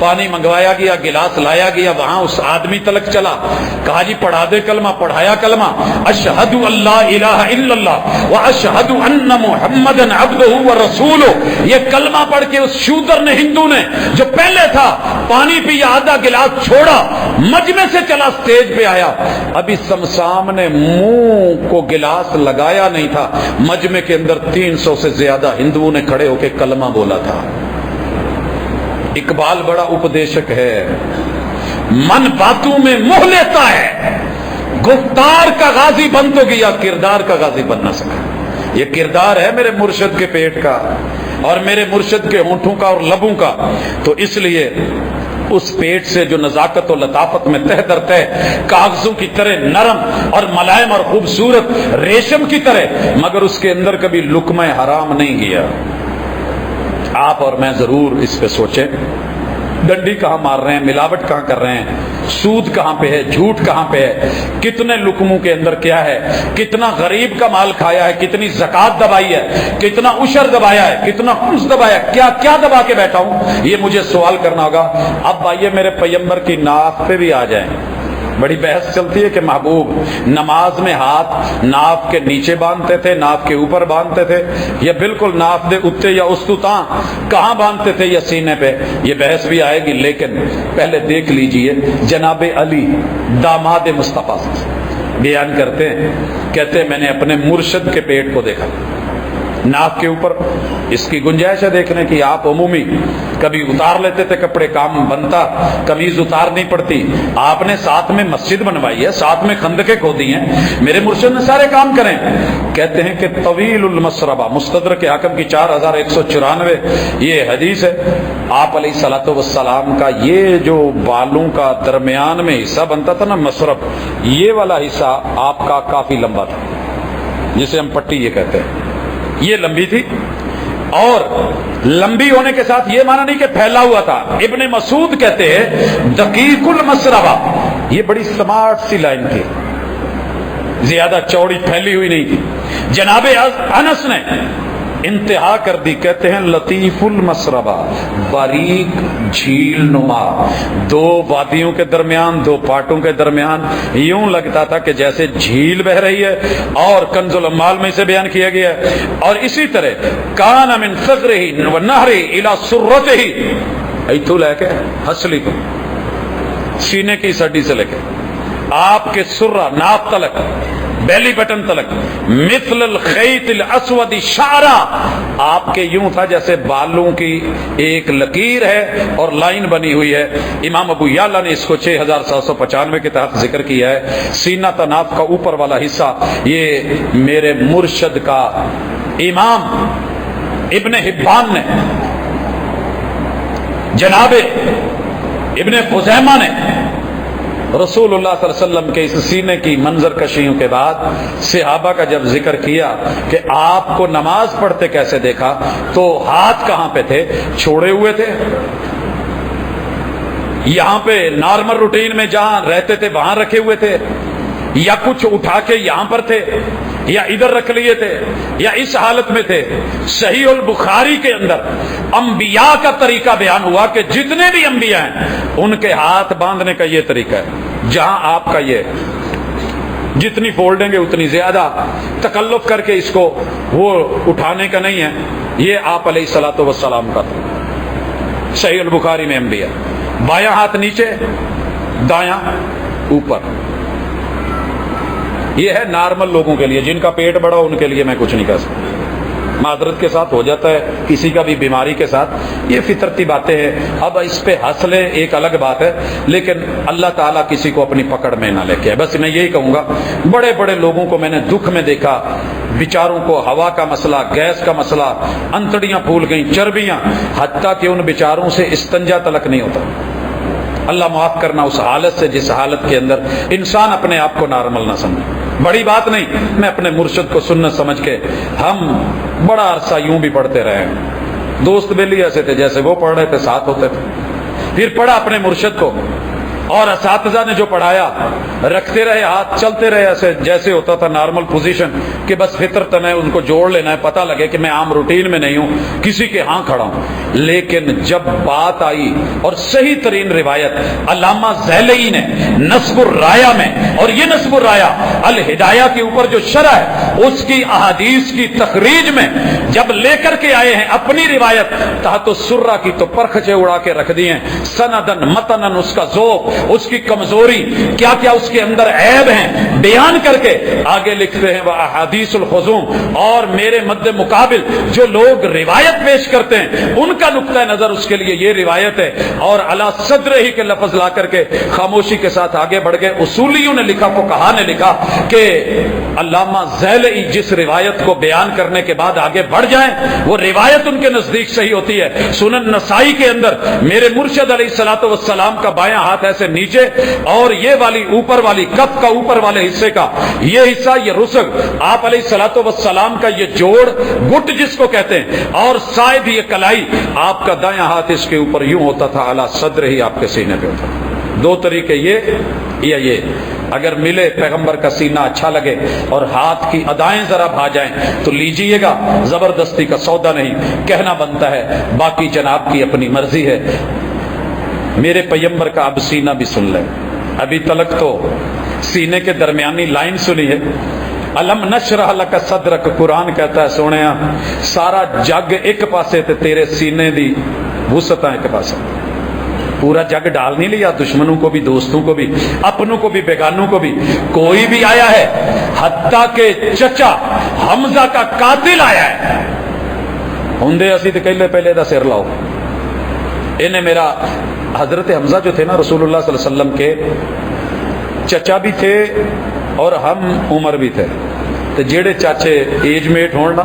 پانی منگوایا گیا، گلاس لایا گیا، وہاں اس آدمی تلک چلا، کہا جی پڑھا دے کلمہ، پڑھایا کلمہ، اشہد اللہ الہ الا اللہ واشہد ان محمدن عبدہ ورسولہ۔ یہ کلمہ پڑھ کے اس شودر نے، ہندو نے جو پہلے تھا، پانی پیا، آدھا گلاس چھوڑا، مجمع سے چلا، سٹیج پہ آیا، ابھی سمسام نے منہ کو گلاس لگایا نہیں تھا، مجمع کے اندر 300 سے زیادہ ہندوؤں نے کھڑے ہو کے کلمہ بولا تھا۔ اقبال بڑا اپدیشک ہے، من باتوں میں منہ لیتا ہے، گفتار کا غازی بن تو گیا، کردار کا غازی بن نہ سکا۔ یہ کردار ہے میرے مرشد کے پیٹ کا اور میرے مرشد کے ہونٹوں کا اور لبوں کا، تو اس لیے اس پیٹ سے جو نزاکت و لطافت میں تہ در تہ، کاغذوں کی طرح نرم اور ملائم اور خوبصورت، ریشم کی طرح، مگر اس کے اندر کبھی لقمہ حرام نہیں گیا۔ آپ اور میں ضرور اس پہ سوچیں، ڈنڈی کہاں مار رہے ہیں، ملاوٹ کہاں کر رہے ہیں، سود کہاں پہ ہے، جھوٹ کہاں پہ ہے، کتنے لقموں کے اندر کیا ہے، کتنا غریب کا مال کھایا ہے، کتنی زکات دبائی ہے، کتنا عشر دبایا ہے، کتنا خمس دبایا ہے، کیا کیا دبا کے بیٹھا ہوں، یہ مجھے سوال کرنا ہوگا۔ اب آئیے میرے پیغمبر کی ناف پہ بھی آ جائیں۔ بڑی بحث چلتی ہے کہ محبوب نماز میں ہاتھ ناف کے نیچے باندھتے تھے، ناف کے اوپر باندھتے تھے، یا بالکل ناف دے اتے یا استتاں کہاں باندھتے تھے، یا سینے پہ، یہ بحث بھی آئے گی، لیکن پہلے دیکھ لیجئے جناب علی داماد مصطفیٰ بیان کرتے ہیں، کہتے ہیں میں نے اپنے مرشد کے پیٹ کو دیکھا، ناف کے اوپر اس کی گنجائش ہے دیکھنے کی، آپ عمومی کبھی اتار لیتے تھے کپڑے، کام بنتا، قمیض اتارنی پڑتی، آپ نے ساتھ میں مسجد بنوائی ہے، ساتھ میں خندقیں کھودی ہیں، میرے مرشد نے سارے کام کریں۔ کہتے ہیں کہ طویل المسربہ، مستدرک حاکم کی 4194 یہ حدیث ہے، آپ علیہ الصلوۃ والسلام کا یہ جو بالوں کا درمیان میں حصہ بنتا تھا نا مسرب، یہ والا حصہ آپ کا کافی لمبا تھا، جسے ہم پٹی یہ کہتے ہیں، یہ لمبی تھی، اور لمبی ہونے کے ساتھ یہ معنی نہیں کہ پھیلا ہوا تھا۔ ابن مسعود کہتے ہیں دقیق المسربہ، یہ بڑی سمارٹ سی لائن تھی، زیادہ چوڑی پھیلی ہوئی نہیں تھی۔ جناب انس نے انتہا کر دی، کہتے ہیں لطیف المسربہ، باریک جھیل نما، دو وادیوں کے درمیان، دو پاٹوں کے درمیان، یوں لگتا تھا کہ جیسے جھیل بہ رہی ہے، اور کنز الاموال میں سے بیان کیا گیا ہے۔ اور اسی طرح کان من صغرہ ونہرہ الی سرتہ، ایتھو لے کے ہسلی کو، سینے کی سڈی سے لے کے آپ کے سرہ ناف تلک، بیلی بٹن تلک، مثل الخیط الاسود شعرا، آپ کے یوں تھا جیسے بالوں کی ایک لکیر ہے اور لائن بنی ہوئی ہے۔ امام ابو یعلا نے اس کو 6795 کے تحت ذکر کیا ہے۔ سینہ تناف کا اوپر والا حصہ یہ میرے مرشد کا امام ابن حبان نے، جناب ابن خزیمہ نے رسول اللہ صلی اللہ علیہ وسلم کے اس سینے کی منظر کشیوں کے بعد صحابہ کا جب ذکر کیا کہ آپ کو نماز پڑھتے کیسے دیکھا، تو ہاتھ کہاں پہ تھے، چھوڑے ہوئے تھے، یہاں پہ نارمل روٹین میں جہاں رہتے تھے وہاں رکھے ہوئے تھے، یا کچھ اٹھا کے یہاں پر تھے، یا ادھر رکھ لیے تھے، یا اس حالت میں تھے۔ صحیح البخاری کے اندر انبیاء کا طریقہ بیان ہوا کہ جتنے بھی انبیاء ہیں ان کے ہاتھ باندھنے کا یہ طریقہ ہے، جہاں آپ کا یہ، جتنی فولڈیں گے اتنی زیادہ، تکلف کر کے اس کو وہ اٹھانے کا نہیں ہے، یہ آپ علیہ الصلوۃ والسلام کا تھا۔ صحیح البخاری میں انبیاء، بایاں ہاتھ نیچے، دایاں اوپر، یہ ہے نارمل لوگوں کے لیے، جن کا پیٹ بڑا ان کے لیے میں کچھ نہیں کہہ سکتا، معذرت کے ساتھ ہو جاتا ہے، کسی کا بھی بیماری کے ساتھ، یہ فطرتی باتیں ہیں۔ اب اس پہ ہنس لیں ایک الگ بات ہے، لیکن اللہ تعالیٰ کسی کو اپنی پکڑ میں نہ لے کے، بس میں یہی کہوں گا، بڑے بڑے لوگوں کو میں نے دکھ میں دیکھا، بیچاروں کو ہوا کا مسئلہ، گیس کا مسئلہ، انتڑیاں پھول گئیں، چربیاں، حتیٰ کہ ان بیچاروں سے استنجا تلک نہیں ہوتا۔ اللہ معاف کرنا اس حالت سے جس حالت کے اندر انسان اپنے آپ کو نارمل نہ سمجھے، بڑی بات نہیں، میں اپنے مرشد کو سنت سمجھ کے، ہم بڑا عرصہ یوں بھی پڑھتے رہے، دوست بیلی ایسے تھے جیسے وہ پڑھ رہے تھے، ساتھ ہوتے تھے، پھر پڑھا اپنے مرشد کو، اور اساتذہ نے جو پڑھایا رکھتے رہے ہاتھ, چلتے رہے ایسے جیسے ہوتا تھا نارمل پوزیشن کہ بس فطرتن ہے ان کو جوڑ لینا ہے, پتہ لگے کہ میں عام روٹین میں نہیں ہوں, کسی کے ہاں کھڑا ہوں. لیکن جب بات آئی اور صحیح ترین روایت علامہ ذیلئی نے نصب الرایا میں, اور یہ نصب الرایا الہدایہ کے اوپر جو شرح ہے اس کی احادیث کی تخریج میں جب لے کر کے آئے ہیں اپنی روایت تحت السرہ کی, تو پرخچے اڑا کے رکھ دی ہیں سندن متنن, اس کا ذوق, اس کی کمزوری, کیا کیا اس کے اندر عیب ہیں بیان کر کے آگے لکھتے ہیں وہ احادیث الخزوم. اور میرے مد مقابل جو لوگ روایت پیش کرتے ہیں ان کا نقطہ نظر اس کے لیے یہ روایت ہے, اور علی صدر ہی کے لفظ لا کر کے خاموشی کے ساتھ آگے بڑھ گئے. اصولیوں نے لکھا, فقہا نے لکھا کہ علامہ ذیلئی جس روایت کو بیان کرنے کے بعد آگے بڑھ جائیں وہ روایت ان کے نزدیک صحیح ہوتی ہے. سنن نسائی کے اندر میرے مرشد علیہ الصلوۃ والسلام کا بایاں ہاتھ ایسے نیچے, اور یہ والی اوپر والی کف کا اوپر والے حصے کا یہ حصہ, یہ رسغ آپ علیہ الصلوۃ والسلام کا یہ جوڑ گٹ جس کو کہتے ہیں, اور شاید یہ کلائی آپ کا دایاں ہاتھ اس کے اوپر یوں ہوتا تھا, اعلیٰ صدر ہی آپ کے سینے پہ ہوتا تھا. دو طریقے یہ یا یہ. اگر ملے پیغمبر کا سینہ اچھا لگے اور ہاتھ کی ادائیں ذرا بھا جائیں تو لیجئے گا, زبردستی کا سودا نہیں, کہنا بنتا ہے, باقی جناب کی اپنی مرضی ہے. میرے پیغمبر کا اب سینہ بھی سن لیں. ابھی تلک تو سینے کے درمیانی لائن سنی ہے, الم نشرح لک صدرک. قرآن کہتا ہے سونیا سارا جگ ایک پاسے تے تیرے سینے دی وسعت ایک پاسے. پورا جگ ڈال نہیں لیا, دشمنوں کو بھی, دوستوں کو بھی, اپنوں کو بھی, بیگانوں کو بھی. کوئی بھی آیا ہے, حتیٰ کہ چچا حمزہ کا قاتل آیا ہے, ہوندے اسی تے کہلے پہلے دا سر لاؤ. انہیں میرا حضرت حمزہ جو تھے نا رسول اللہ صلی اللہ علیہ وسلم کے چچا بھی تھے اور ہم عمر بھی تھے, تو جیڑے چاچے ایج میٹ ہون نا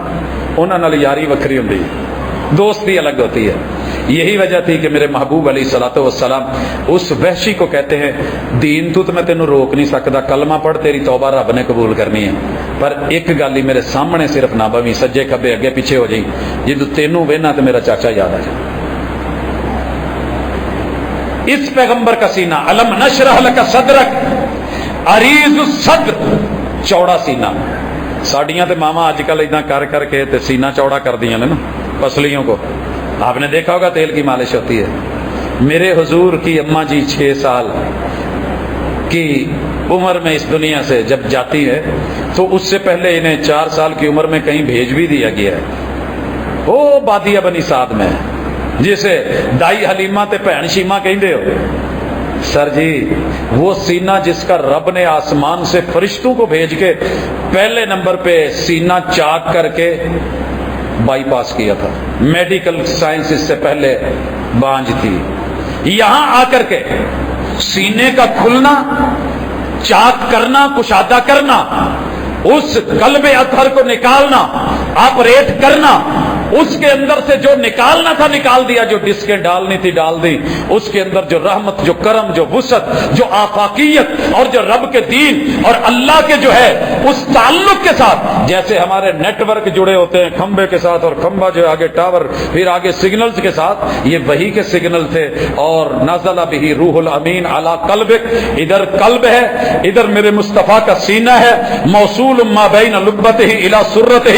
انہاں نال یاری وکری ہوندی, دوستی الگ ہوتی ہے. یہی وجہ تھی کہ میرے محبوب علیہ الصلوۃ والسلام اس وحشی کو کہتے ہیں دین تو میں تینوں روک نہیں سکتا, کلمہ پڑھ, تیری توبہ رب نے قبول کرنی ہے, پر ایک گل ہی میرے سامنے صرف نہ بویں, سجے کھبے اگے پیچھے ہو جائیں, جدو تینوں وہنا تو میرا چاچا یاد آ جائے. اس پیغمبر کا سینہ الم نشرح لک صدرک عریض الصدر, چوڑا سینہ. ساڈیاں تے ماما اج کل اداں کر کر کے تے سینہ چوڑا کر دیاں نے نا پسلیوں کو, آپ نے دیکھا ہوگا تیل کی مالش ہوتی ہے. میرے حضور کی اماں جی 6 سال کی عمر میں اس دنیا سے جب جاتی ہے تو اس سے پہلے انہیں 4 سال کی عمر میں کہیں بھیج بھی دیا گیا ہے, وہ بادیہ بنی سعد میں, جسے دائی حلیمہ تے بہن شیمہ کہندے ہو. سر جی وہ سینہ جس کا رب نے آسمان سے فرشتوں کو بھیج کے پہلے نمبر پہ سینہ چاک کر کے بائی پاس کیا تھا, میڈیکل سائنس اس سے پہلے بانج تھی, یہاں آ کر کے سینے کا کھلنا, چاک کرنا, کشادہ کرنا, اس قلب اطہر کو نکالنا, آپریٹ کرنا, اس کے اندر سے جو نکالنا تھا نکال دیا, جو ڈسکیں ڈالنی تھی ڈال دی, اس کے اندر جو رحمت, جو کرم, جو وسعت, جو آفاقیت اور جو رب کے دین اور اللہ کے جو ہے اس تعلق کے ساتھ, جیسے ہمارے نیٹ ورک جڑے ہوتے ہیں کھمبے کے ساتھ, اور کھمبا جو آگے ٹاور, پھر آگے سگنلز کے ساتھ, یہ وہی کے سگنل تھے. اور نازل بہ روح الامین علی قلبک, ادھر قلب ہے, ادھر میرے مصطفیٰ کا سینہ ہے, موصول ما بین لبتہ الی سرتہ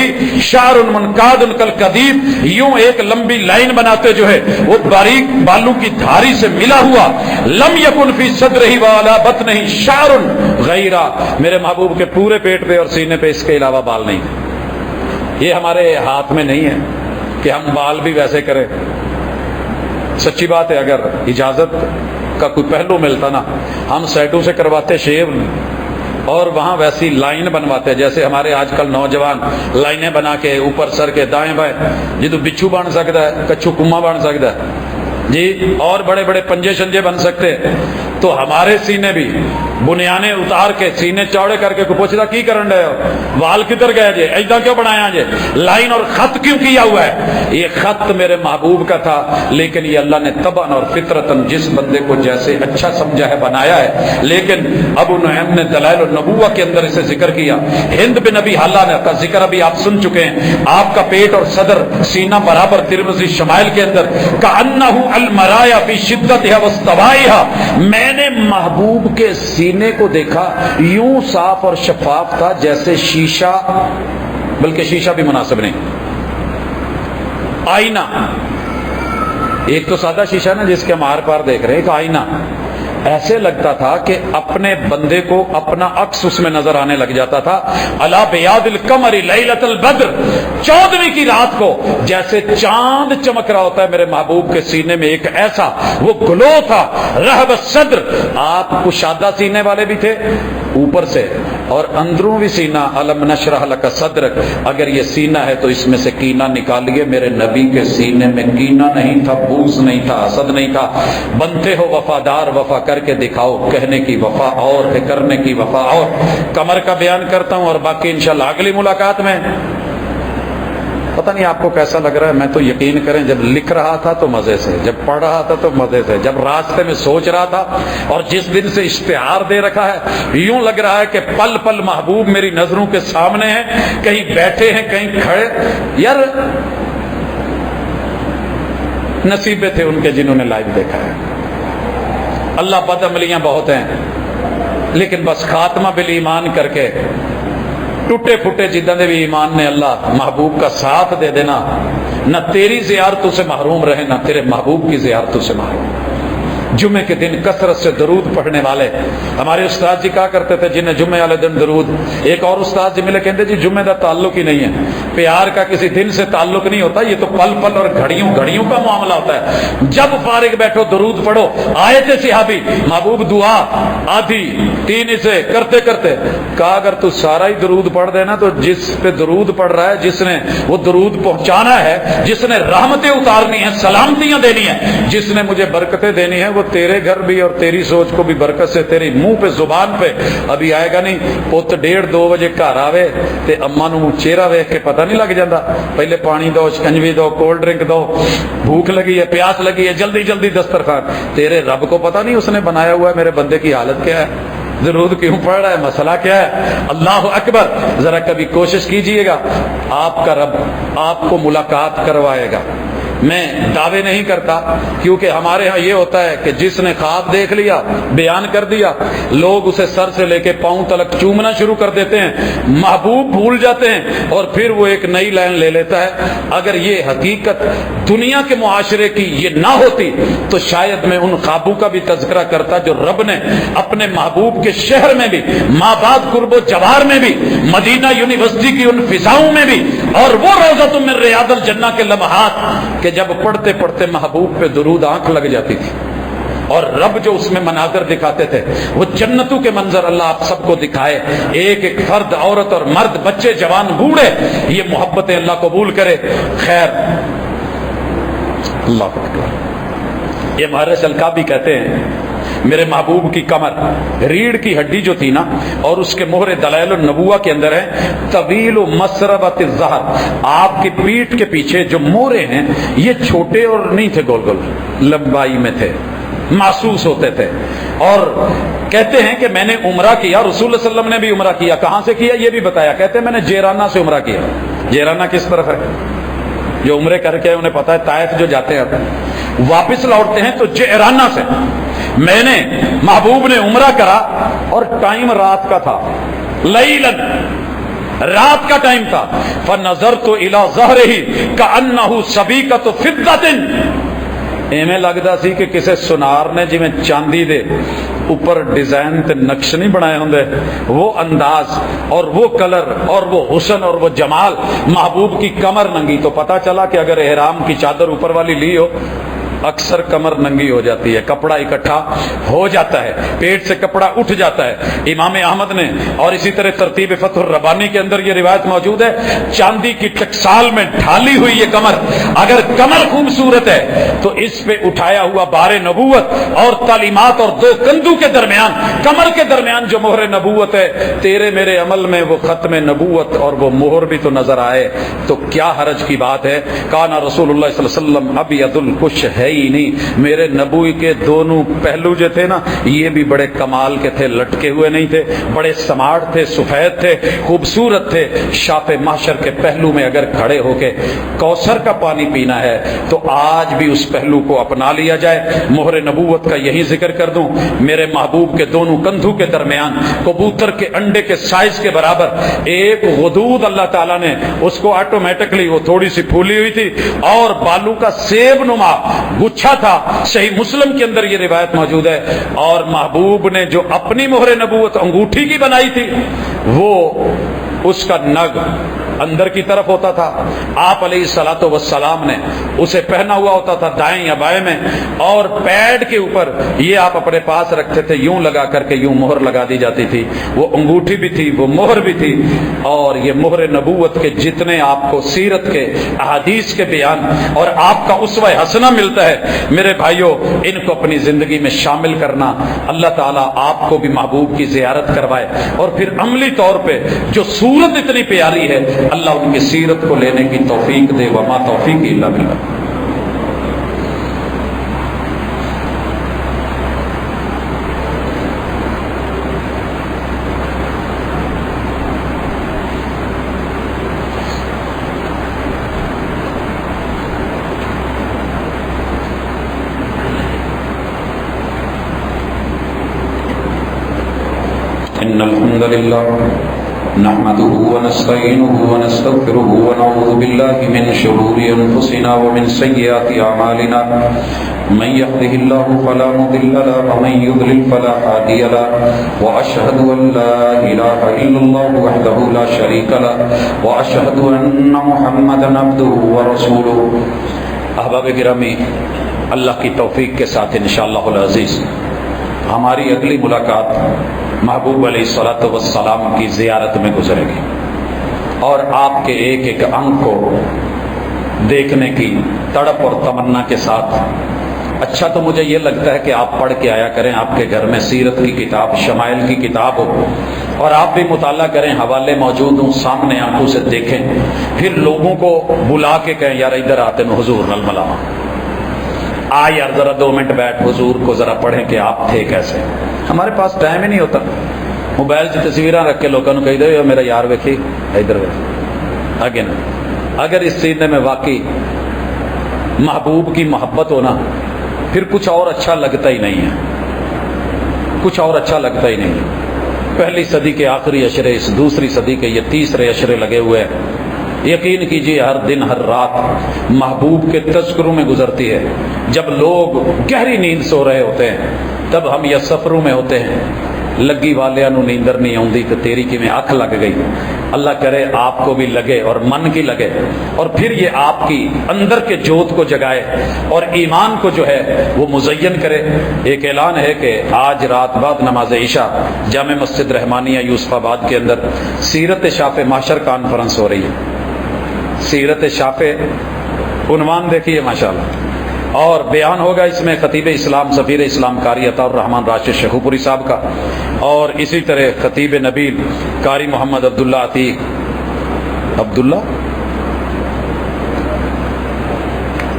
شعر منقاد کالقدیم, یوں ایک لمبی لائن بناتے جو ہے وہ باریک بالوں کی دھاری سے ملا ہوا. لم یکن فی صدرہ وعلی بطنہ شعر غیرہ, میرے محبوب کے پورے پیٹ پہ اور سینے پہ اس کے علاوہ بال نہیں. یہ ہمارے ہاتھ میں نہیں ہے کہ ہم بال بھی ویسے کریں. سچی بات ہے, اگر اجازت کا کوئی پہلو ملتا نا, ہم سیٹوں سے کرواتے شیو اور وہاں ویسی لائن بنواتے, جیسے ہمارے آج کل نوجوان لائنیں بنا کے اوپر سر کے دائیں بائیں, جدو بچھو بن سکتا ہے, کچھو کما بن سکتا ہے جی, اور بڑے بڑے پنجے شنجے بن سکتے. تو ہمارے سینے بھی بنیانے اتار کے سینے چوڑے کر کے پوچھتا کی کرن رہے ہو, وال کدھر گئے جے, ایسا کیوں بنایا جے, لائن اور خط کیوں کیا ہوا ہے. یہ خط میرے محبوب کا تھا, لیکن یہ اللہ نے طبعاً اور فطرتاً جس بندے کو جیسے اچھا سمجھا ہے بنایا ہے. لیکن ابو نعیم نے دلائل النبوہ کے اندر اسے ذکر کیا. ہند بن ابی حالہ نے کا ذکر ابھی آپ سن چکے ہیں, آپ کا پیٹ اور صدر سینہ برابر, ترمذی شمائل کے اندر کأنہ المرایا فی شدتها واستوائها, میں نے محبوب کے سینے کو دیکھا، یوں صاف اور شفاف تھا جیسے شیشہ، بلکہ شیشہ بھی مناسب نہیں، آئینہ۔ ایک تو سادہ شیشہ نا جس کے ہم آر پار دیکھ رہے ہیں، ایک آئینہ۔ ایسے لگتا تھا کہ اپنے بندے کو اپنا عکس اس میں نظر آنے لگ جاتا تھا۔ الا بیاض القمر لیلۃ البدر، 14ویں کی رات کو جیسے چاند چمک رہا ہوتا ہے میرے محبوب کے سینے میں ایک ایسا وہ گلو تھا۔ رحب الصدر، آپ کشادہ سینے والے بھی تھے اوپر سے اور اندروں بھی سینہ، الم نشرح لک صدرک، اگر یہ سینہ ہے تو اس میں سے کینہ نکالیے۔ میرے نبی کے سینے میں کینہ نہیں تھا، بغض نہیں تھا، حسد نہیں تھا۔ بنتے ہو وفادار، وفا کر کے دکھاؤ، کہنے کی وفا اور ہے، کرنے کی وفا اور۔ کمر کا بیان کرتا ہوں اور باقی انشاءاللہ اگلی ملاقات میں۔ پتہ نہیں آپ کو کیسا لگ رہا ہے، میں تو یقین کریں جب لکھ رہا تھا تو مزے سے، جب پڑھ رہا تھا تو مزے سے، جب راستے میں سوچ رہا تھا اور جس دن سے اشتہار دے رکھا ہے، یوں لگ رہا ہے کہ پل پل محبوب میری نظروں کے سامنے ہیں، کہیں بیٹھے ہیں کہیں کھڑے۔ یار نصیبے تھے ان کے جنہوں نے لائیو دیکھا ہے۔ اللہ بد عملیاں بہت ہیں، لیکن بس خاتمہ بالایمان کر کے ٹوٹے پھوٹے جدہ دے بھی ایمان نے اللہ محبوب کا ساتھ دے دینا، نہ تیری زیارتوں سے محروم رہے نہ تیرے محبوب کی زیارتوں سے محروم۔ جمعے کے دن کثرت سے درود پڑھنے والے ہمارے استاد جی کہا کرتے تھے جنہیں جمعے والے دن درود۔ ایک اور استاد جی ملے کہتے جی جمعے کا تعلق ہی نہیں ہے، پیار کا کسی دن سے تعلق نہیں ہوتا، یہ تو پل پل اور گھڑیوں گھڑیوں کا معاملہ ہوتا ہے۔ جب فارغ بیٹھو درود پڑھو۔ آئے تھے صحابی، محبوب دعا آدھی 3 سے کرتے کرتے کہا اگر تو سارا ہی درود پڑھ دینا تو جس پہ درود پڑھ رہا ہے، جس نے وہ درود پہنچانا ہے، جس نے رحمتیں اتارنی ہیں، سلامتیاں دینی ہیں، جس نے مجھے برکتیں دینی ہیں، وہ تیرے گھر بھی اور تیری سوچ کو بھی برکت سے تیری منہ پہ زبان پہ ابھی آئے گا نہیں۔ پوت 1:30-2 بجے گھر آوے تے اما نو چہرہ ویکھ کے پتہ نہیں لگ جاتا، پہلے پانی دو، شکنجوی دو، کولڈ ڈرنک دو، بھوک لگی ہے، پیاس لگی ہے، جلدی جلدی دسترخوان۔ تیرے رب کو پتہ نہیں اس نے بنایا ہوا ہے میرے بندے کی حالت کیا ہے، درود کیوں پڑھ رہا ہے، مسئلہ کیا ہے۔ اللہ اکبر۔ ذرا کبھی کوشش کیجئے گا، آپ کا رب آپ کو ملاقات کروائے گا۔ میں دعوے نہیں کرتا کیونکہ ہمارے ہاں یہ ہوتا ہے کہ جس نے خواب دیکھ لیا بیان کر دیا، لوگ اسے سر سے لے کے پاؤں تلک چومنا شروع کر دیتے ہیں، محبوب بھول جاتے ہیں اور پھر وہ ایک نئی لائن لے لیتا ہے۔ اگر یہ حقیقت دنیا کے معاشرے کی یہ نہ ہوتی تو شاید میں ان خوابوں کا بھی تذکرہ کرتا جو رب نے اپنے محبوب کے شہر میں بھی، مابعد قرب و جوار میں بھی، مدینہ یونیورسٹی کی ان فضاؤں میں بھی، اور وہ روضۃ من ریاض الجنہ کے لمحات کہ جب پڑھتے پڑھتے محبوب پہ درود آنکھ لگ جاتی تھی اور رب جو اس میں مناظر دکھاتے تھے وہ جنتوں کے منظر اللہ آپ سب کو دکھائے، ایک ایک فرد، عورت اور مرد، بچے، جوان، بوڑھے، یہ محبتیں اللہ قبول کرے۔ خیر، اللہ اکبر۔ یہ محرس القابی کہتے ہیں میرے محبوب کی کمر، ریڑھ کی ہڈی جو تھی نا، اور اس کے مہر دلائل النبوہ کے اندر ہے طویل و مسربت الظہر، آپ کی پیٹھ کے پیچھے جو مہرے ہیں یہ چھوٹے اور نہیں تھے، گول گول لمبائی میں تھے، محسوس ہوتے تھے۔ اور کہتے ہیں کہ میں نے عمرہ کیا، رسول اللہ صلی اللہ علیہ وسلم نے بھی عمرہ کیا، کہاں سے کیا یہ بھی بتایا، کہتے ہیں میں نے جیرانہ سے عمرہ کیا۔ جیرانہ کس طرف ہے؟ جو عمرے کر کے انہیں پتا ہے، طائف جو جاتے ہیں واپس لوٹتے ہیں تو جیرانہ سے۔ میں نے محبوب نے عمرہ کرا اور ٹائم رات کا تھا، لیلاً، رات کا ٹائم تھا۔ فنظرت الی ظہرہ کأنہ سبیکۃ فضۃ، ایویں لگدا سی کہ کسے سونار نے جویں چاندی دے اوپر ڈیزائن تے نقش نہیں بنائے ہوندے، وہ انداز اور وہ کلر اور وہ حسن اور وہ جمال۔ محبوب کی کمر ننگی، تو پتہ چلا کہ اگر احرام کی چادر اوپر والی لی ہو اکثر کمر ننگی ہو جاتی ہے، کپڑا اکٹھا ہو جاتا ہے، پیٹ سے کپڑا اٹھ جاتا ہے۔ امام احمد نے اور اسی طرح ترتیب فتح الربانی کے اندر یہ روایت موجود ہے، چاندی کی ٹکسال میں ڈھالی ہوئی یہ کمر، اگر کمر خوبصورت ہے تو اس پہ اٹھایا ہوا بار نبوت اور تعلیمات اور 2 کندھوں کے درمیان، کمر کے درمیان جو مہر نبوت ہے، تیرے میرے عمل میں وہ ختم نبوت اور وہ مہر بھی تو نظر آئے تو کیا حرج کی بات ہے۔ کانا رسول اللہ صلی اللہ علیہ وسلم ابیض الکش ہے ہی نہیں. میرے نبوی کے دونوں پہلو جو تھے نا یہ بھی بڑے کمال کے تھے, لٹکے ہوئے نہیں تھے, بڑے سماٹ تھے, سفید تھے, خوبصورت تھے. شاپ محشر کے پہلو میں اگر کھڑے ہو کے کوثر کا پانی پینا ہے تو آج بھی اس پہلو کو اپنا لیا جائے. مہر نبوت کا یہی ذکر کر دوں, میرے محبوب کے دونوں کندھوں کے درمیان کبوتر کے انڈے کے سائز کے برابر ایک غدود اللہ تعالیٰ نے اس کو آٹومیٹکلی, وہ تھوڑی سی پھولی ہوئی تھی اور بالوں کا سیب نما گچھا تھا. صحیح مسلم کے اندر یہ روایت موجود ہے. اور محبوب نے جو اپنی مہر نبوت انگوٹھی کی بنائی تھی وہ اس کا نگ اندر کی طرف ہوتا تھا. آپ علیہ الصلوۃ والسلام نے اسے پہنا ہوا ہوتا تھا دائیں یا بائیں میں, اور پیڈ کے اوپر یہ آپ اپنے پاس رکھتے تھے, یوں لگا کر کے یوں مہر لگا دی جاتی تھی. وہ انگوٹھی بھی تھی, وہ مہر بھی تھی. اور یہ مہر نبوت کے جتنے آپ کو سیرت کے احادیث کے بیان اور آپ کا اسوہ حسنہ ملتا ہے میرے بھائیوں, ان کو اپنی زندگی میں شامل کرنا. اللہ تعالیٰ آپ کو بھی محبوب کی زیارت کروائے اور پھر عملی طور پہ جو صورت اتنی پیاری ہے اللہ ان کی سیرت کو لینے کی توفیق دے. وما توفیق الا باللہ. ان الحمد لله نحمده ونستعينه ونستغفره ونعوذ بالله من شرور انفسنا ومن سيئات اعمالنا من يهده الله فلا مضل له ومن يضلل فلا هادي له واشهد ان لا اله الا الله وحده لا شريك له واشهد ان محمدا عبده ورسوله. احباب گرامی, اللہ کی توفیق کے ساتھ انشاءاللہ العزیز ہماری اگلی ملاقات محبوب علیہ الصلوۃ والسلام کی زیارت میں گزرے گی اور آپ کے ایک ایک انگ کو دیکھنے کی تڑپ اور تمنا کے ساتھ. اچھا تو مجھے یہ لگتا ہے کہ آپ پڑھ کے آیا کریں, آپ کے گھر میں سیرت کی کتاب, شمائل کی کتاب ہو اور آپ بھی مطالعہ کریں, حوالے موجود ہوں, سامنے آنکھوں سے دیکھیں, پھر لوگوں کو بلا کے کہیں یار ادھر آتے نا حضور نل ملاما, آ یار ذرا 2 منٹ بیٹھ حضور کو ذرا پڑھیں کہ آپ تھے کیسے. ہمارے پاس ٹائم ہی نہیں ہوتا. موبائل سے تصویراں رکھ کے لوگوں کو کہہ دو میرا یار ویکھی ادھر آگے نا. اگر اس سینے میں واقعی محبوب کی محبت ہونا پھر کچھ اور اچھا لگتا ہی نہیں ہے, کچھ اور اچھا لگتا ہی نہیں ہے. پہلی صدی کے آخری اشرے, اس دوسری صدی کے یہ تیسرے اشرے لگے ہوئے ہیں. یقین کیجئے ہر دن ہر رات محبوب کے تذکروں میں گزرتی ہے. جب لوگ گہری نیند سو رہے ہوتے ہیں تب ہم یہ سفروں میں ہوتے ہیں. لگی والے نو نیندر نہیں آتی تو تیری کی میں اکھ لگ گئی. اللہ کرے آپ کو بھی لگے اور من کی لگے, اور پھر یہ آپ کی اندر کے جوت کو جگائے اور ایمان کو جو ہے وہ مزین کرے. ایک اعلان ہے کہ آج رات بعد نماز عشاء جامع مسجد رحمانیہ یوسف آباد کے اندر سیرت شاف محشر کانفرنس ہو رہی ہے. سیرت شاف عنوان دیکھیے ماشاءاللہ, اور بیان ہوگا اس میں خطیب اسلام سفیر اسلام قاری عطا الرحمن راشد شیخو پوری صاحب کا, اور اسی طرح خطیب نبیل قاری محمد عبداللہ عتیق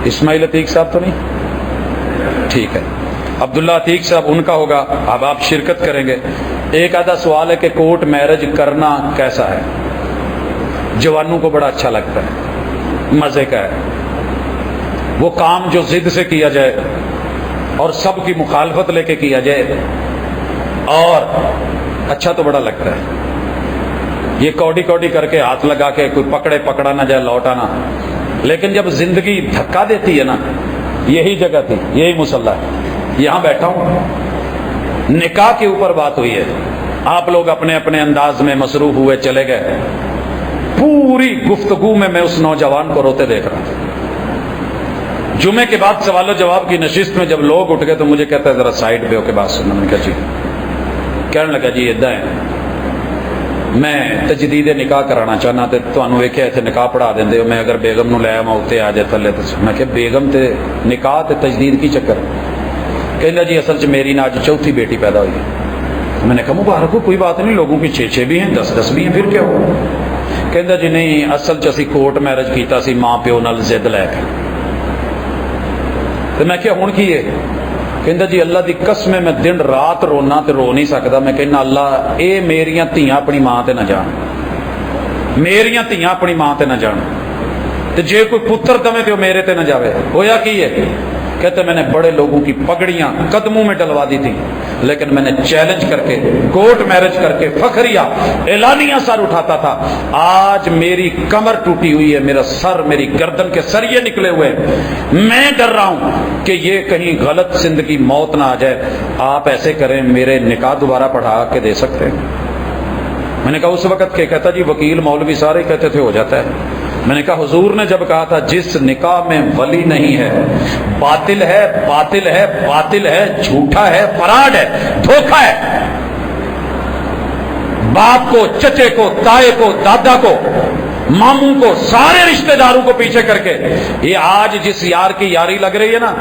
اسماعیل عتیق صاحب تو نہیں, ٹھیک ہے, عبداللہ عتیق صاحب ان کا ہوگا. اب آپ شرکت کریں گے. ایک آدھا سوال ہے کہ کورٹ میرج کرنا کیسا ہے؟ جوانوں کو بڑا اچھا لگتا ہے, مزے کا ہے. وہ کام جو ضد سے کیا جائے اور سب کی مخالفت لے کے کیا جائے, اور اچھا تو بڑا لگتا ہے. یہ کوڈی کوڈی کر کے ہاتھ لگا کے کوئی پکڑے پکڑا نہ جائے لوٹانا. لیکن جب زندگی دھکا دیتی ہے نا, یہی جگہ تھی, یہی مصلی ہے, یہاں بیٹھا ہوں. نکاح کے اوپر بات ہوئی ہے, آپ لوگ اپنے اپنے انداز میں مصروف ہوئے چلے گئے. پوری گفتگو میں اس نوجوان کو روتے دیکھ رہا تھا. جمعے کے بعد سوال و جواب کی نشست میں جب لوگ اٹھ گئے تو مجھے کہتا ہے ذرا سائڈ پہ ہو کے بات سننا. میں نے کہا جی. کہنے لگا جی ادھا ہے, میں تجدید نکاح کرانا چاہنا تے تانوں ویکھیا ایتھے نکاح پڑھا دیندے ہو, میں اگر بیگم نو لے آواں اوتے آ جائے تھلے تے. میں کہ بیگم تے نکاح تے تجدید کی چکر؟ کہندا جی اصل چ میری نا اج چوتھی بیٹی پیدا ہوئی ہے. میں نے کہا مبارک ہو, کوئی بات نہیں, لوگوں کی 6 بھی ہیں, 10 بھی ہیں, پھر کیا ہوا؟ کہندا جی نہیں, اصل چ اسی کورٹ میرج کیتا سی ماں پیو نال ضد لے کے. تو میں کیا ہوں کی ہے؟ کہندا جی اللہ دی قسم میں دن رات رونا تے رو نہیں سکدا. میں کہنا اللہ اے میریاں دھیاں اپنی ماں تے نہ جان, میریاں دھیاں اپنی ماں تے نہ جان, تے جے کوئی پتر دمے تے میرے تے نہ جاوے. ہویا کی ہے؟ کہتے میں نے بڑے لوگوں کی پگڑیاں قدموں میں ڈلوا دی تھی, لیکن میں نے چیلنج کر کے کورٹ میرج کر کے فخریہ اعلانیہ سر اٹھاتا تھا. آج میری کمر ٹوٹی ہوئی ہے, میرا سر, میری گردن کے سریے نکلے ہوئے ہیں. میں ڈر رہا ہوں کہ یہ کہیں غلط زندگی موت نہ آ جائے. آپ ایسے کریں, میرے نکاح دوبارہ پڑھا کے دے سکتے ہیں؟ میں نے کہا اس وقت کہ کہتا جی وکیل مولوی سارے کہتے تھے ہو جاتا ہے. میں نے کہا حضور نے جب کہا تھا جس نکاح میں ولی نہیں ہے باطل ہے, باطل ہے, باطل ہے, جھوٹا ہے, فراڈ ہے, دھوکہ ہے. باپ کو, چچے کو, تائے کو, دادا کو, ماموں کو, سارے رشتہ داروں کو پیچھے کر کے یہ آج جس یار کی یاری لگ رہی ہے نا,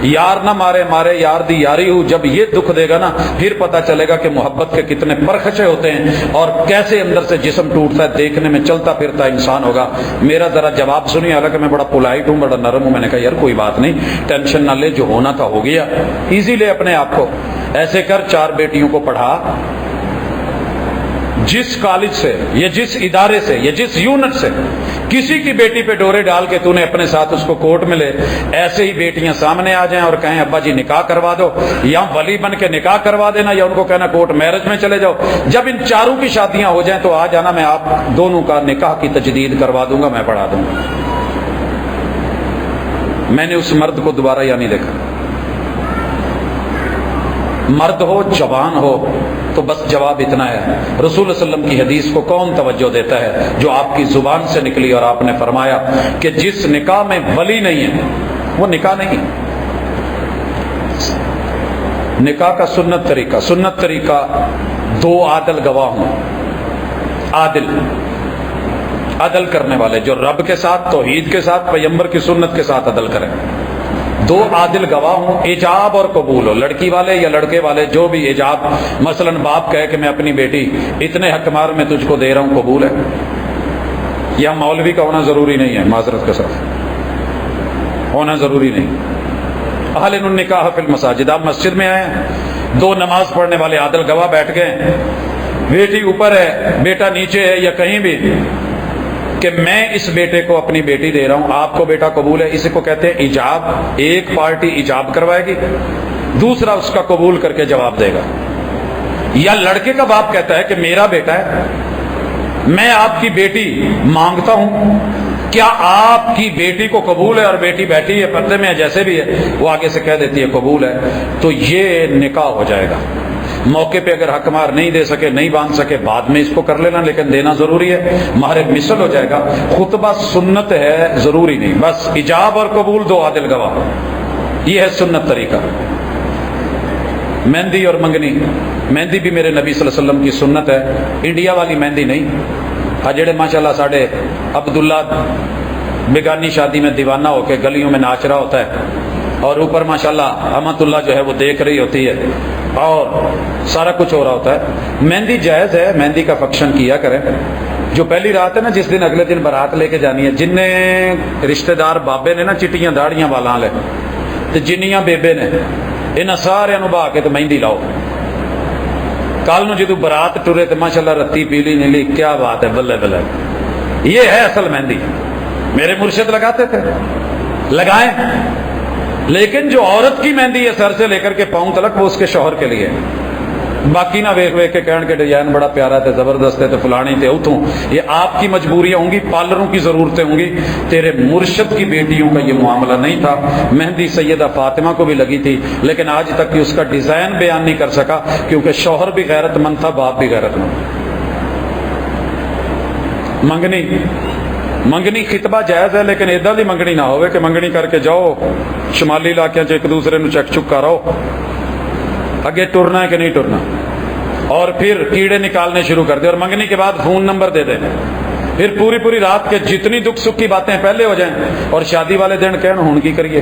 یار نہ مارے مارے یار دی یاری ہو, جب یہ دکھ دے گا نا پھر پتہ چلے گا کہ محبت کے کتنے پرخچے ہوتے ہیں اور کیسے اندر سے جسم ٹوٹتا ہے. دیکھنے میں چلتا پھرتا انسان ہوگا. میرا ذرا جواب سنیے, حالانکہ میں بڑا پولائٹ ہوں, بڑا نرم ہوں. میں نے کہا یار کوئی بات نہیں, ٹینشن نہ لے, جو ہونا تھا ہو گیا, ایزی لے اپنے آپ کو. ایسے کر 4 بیٹیوں کو پڑھا, جس کالج سے یا جس ادارے سے یا جس یونٹ سے کسی کی بیٹی پہ ڈورے ڈال کے تو نے اپنے ساتھ اس کو کورٹ میں لے, ایسے ہی بیٹیاں سامنے آ جائیں اور کہیں ابا جی نکاح کروا دو, یا ولی بن کے نکاح کروا دینا, یا ان کو کہنا کورٹ میرج میں چلے جاؤ. جب ان 4 کی شادیاں ہو جائیں تو آ جانا, میں آپ دونوں کا نکاح کی تجدید کروا دوں گا, میں پڑھا دوں گا. میں نے اس مرد کو دوبارہ یا نہیں دیکھا. مرد ہو, جوان ہو, تو بس جواب اتنا ہے, رسول صلی اللہ علیہ وسلم کی حدیث کو کون توجہ دیتا ہے جو آپ کی زبان سے نکلی اور آپ نے فرمایا کہ جس نکاح میں ولی نہیں ہے وہ نکاح نہیں. نکاح کا سنت طریقہ 2 عادل گواہ ہوں, عدل کرنے والے, جو رب کے ساتھ, توحید کے ساتھ, پیغمبر کی سنت کے ساتھ عدل کریں. 2 عادل گواہ ہوں, ایجاب اور قبول ہو, لڑکی والے یا لڑکے والے جو بھی ایجاب, مثلا باپ کہے کہ میں اپنی بیٹی اتنے حق مار میں تجھ کو دے رہا ہوں, قبول ہے. یا مولوی کا ہونا ضروری نہیں ہے, معذرت کے ساتھ ہونا ضروری نہیں. اہل النکاح فی المساجد, آپ مسجد میں آئے, 2 نماز پڑھنے والے عادل گواہ بیٹھ گئے, بیٹی اوپر ہے بیٹا نیچے ہے, یا کہیں بھی کہ میں اس بیٹے کو اپنی بیٹی دے رہا ہوں, آپ کو بیٹا قبول ہے, اسی کو کہتے ہیں ایجاب. ایک پارٹی ایجاب کروائے گی, دوسرا اس کا قبول کر کے جواب دے گا. یا لڑکے کا باپ کہتا ہے کہ میرا بیٹا ہے, میں آپ کی بیٹی مانگتا ہوں, کیا آپ کی بیٹی کو قبول ہے؟ اور بیٹی بیٹھی ہے, پردے میں ہے, جیسے بھی ہے, وہ آگے سے کہہ دیتی ہے قبول ہے, تو یہ نکاح ہو جائے گا. موقع پہ اگر حق مار نہیں دے سکے, نہیں باندھ سکے, بعد میں اس کو کر لینا, لیکن دینا ضروری ہے. مہر مثل ہو جائے گا. خطبہ سنت ہے, ضروری نہیں, بس ایجاب اور قبول 2 عادل گواہ, یہ ہے سنت طریقہ. مہندی اور منگنی, مہندی بھی میرے نبی صلی اللہ علیہ وسلم کی سنت ہے, انڈیا والی مہندی نہیں. ہاں جڑے ماشاءاللہ ساڑھے عبداللہ بیگانی شادی میں دیوانہ ہو کے گلیوں میں ناچ رہا ہوتا ہے, اور اوپر ماشاءاللہ احمد اللہ جو ہے وہ دیکھ رہی ہوتی ہے, اور سارا کچھ ہو رہا ہوتا ہے. مہندی جائز ہے, مہندی کا فنکشن کیا کریں. جو پہلی رات ہے نا, جس دن اگلے دن بارات لے کے جانی ہے, جن رشتہ دار بابے نے نا چٹیاں داڑیاں والا لے, تو جنیاں بیبے نے, انہاں سارے بہا کے تو مہندی لاؤ. کل نو جدو برات ٹرے تو ماشاءاللہ رتی پیلی نیلی, کیا بات ہے, بلے بلے. یہ ہے اصل مہندی. میرے مرشد لگاتے تھے, لگائیں, لیکن جو عورت کی مہندی ہے سر سے لے کر کے پاؤں تلک, وہ اس کے شوہر کے لیے. باقی نہ ویک ویک کے کہن کے ڈیزائن بڑا پیارا تھے, زبردست ہے, تو فلانی تھے اتوں. یہ آپ کی مجبوریاں ہوں گی, پارلروں کی ضرورتیں ہوں گی. تیرے مرشد کی بیٹیوں کا یہ معاملہ نہیں تھا. مہندی سیدہ فاطمہ کو بھی لگی تھی, لیکن آج تک اس کا ڈیزائن بیان نہیں کر سکا, کیونکہ شوہر بھی غیرت مند تھا, باپ بھی غیرت مند. منگنی خطبہ جائز ہے, لیکن ادھر دی منگنی نہ ہوئے کہ منگنی کر کے جاؤ شمالی علاقے ایک دوسرے نو چک چک کرو, اگے ٹرنا ہے کہ نہیں ٹرنا, اور پھر کیڑے نکالنے شروع کر دے, اور منگنی کے بعد فون نمبر دے دیں, پھر پوری رات کے جتنی دکھ سکھ کی باتیں پہلے ہو جائیں, اور شادی والے دن کہن ہون کی کریے,